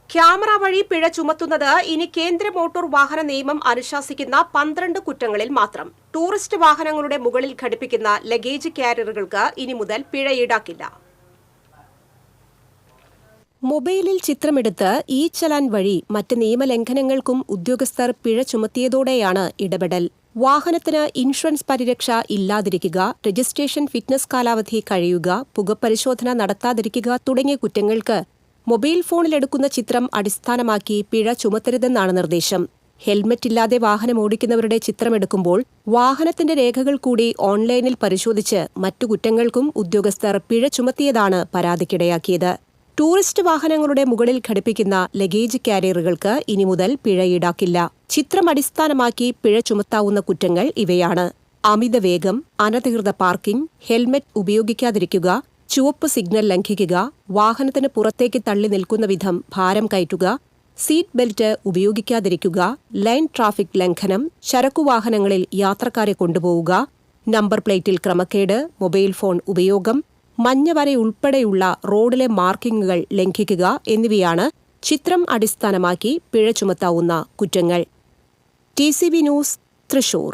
Camera വഴി പിഴ ചുമത്തുന്നത് ഇനി കേന്ദ്ര മോട്ടോർ വാഹന നിയമം അനുശാസിക്കുന്ന 12 കുറ്റങ്ങളിൽ മാത്രം. ടൂറിസ്റ്റ് വാഹനങ്ങളുടെ മുകളിൽ ഘടിപ്പിക്കുന്ന ലഗേജ് കാരിയറുകൾക്ക് ഇനി മുതൽ പിഴ ഈടാക്കില്ല. മൊബൈലിൽ ചിത്രമെടുത്ത് ചലാൻ വഴി മറ്റ് നിയമലംഘനങ്ങൾക്കും ഉദ്യോഗസ്ഥർ പിഴ ചുമത്തിയതോടെയാണ് ഇടപെടൽ. വാഹനത്തിന് ഇൻഷുറൻസ് പരിരക്ഷ ഇല്ലാതിരിക്കുക, രജിസ്ട്രേഷൻ ഫിറ്റ്നസ് കാലാവധി കഴിയുക, പുകപരിശോധന നടത്താതിരിക്കുക തുടങ്ങിയ കുറ്റങ്ങൾക്ക് മൊബൈൽ ഫോണിലെടുക്കുന്ന ചിത്രം അടിസ്ഥാനമാക്കി പിഴ ചുമത്തരുതെന്നാണ് നിർദ്ദേശം. ഹെൽമറ്റ് ഇല്ലാതെ വാഹനം ഓടിക്കുന്നവരുടെ ചിത്രമെടുക്കുമ്പോൾ വാഹനത്തിന്റെ രേഖകൾ കൂടി ഓൺലൈനിൽ പരിശോധിച്ച് മറ്റു കുറ്റങ്ങൾക്കും ഉദ്യോഗസ്ഥർ പിഴ ചുമത്തിയതാണ് പരാതിക്കിടയാക്കിയത്. ടൂറിസ്റ്റ് വാഹനങ്ങളുടെ മുകളിൽ ഘടിപ്പിക്കുന്ന ലഗേജ് കാരിയറുകൾക്ക് ഇനി മുതൽ പിഴ ഈടാക്കില്ല. ചിത്രം അടിസ്ഥാനമാക്കി പിഴ ചുമത്താവുന്ന കുറ്റങ്ങൾ ഇവയാണ്: അമിതവേഗം, അനധികൃത പാർക്കിംഗ്, ഹെൽമറ്റ് ഉപയോഗിക്കാതിരിക്കുക, ചുവപ്പ് സിഗ്നൽ ലംഘിക്കുക, വാഹനത്തിന് പുറത്തേക്ക് തള്ളി നിൽക്കുന്ന വിധം ഭാരം കയറ്റുക, സീറ്റ് ബെൽറ്റ് ഉപയോഗിക്കാതിരിക്കുക, ലൈൻ ട്രാഫിക് ലംഘനം, ചരക്കുവാഹനങ്ങളിൽ യാത്രക്കാരെ കൊണ്ടുപോവുക, നമ്പർ പ്ലേറ്റിൽ ക്രമക്കേട്, മൊബൈൽ ഫോൺ ഉപയോഗം, മഞ്ഞവര ഉൾപ്പെടെയുള്ള റോഡിലെ മാർക്കിങ്ങുകൾ ലംഘിക്കുക എന്നിവയാണ് ചിത്രം അടിസ്ഥാനമാക്കി പിഴ ചുമത്താവുന്ന കുറ്റങ്ങൾ. TCV news, Thrissur.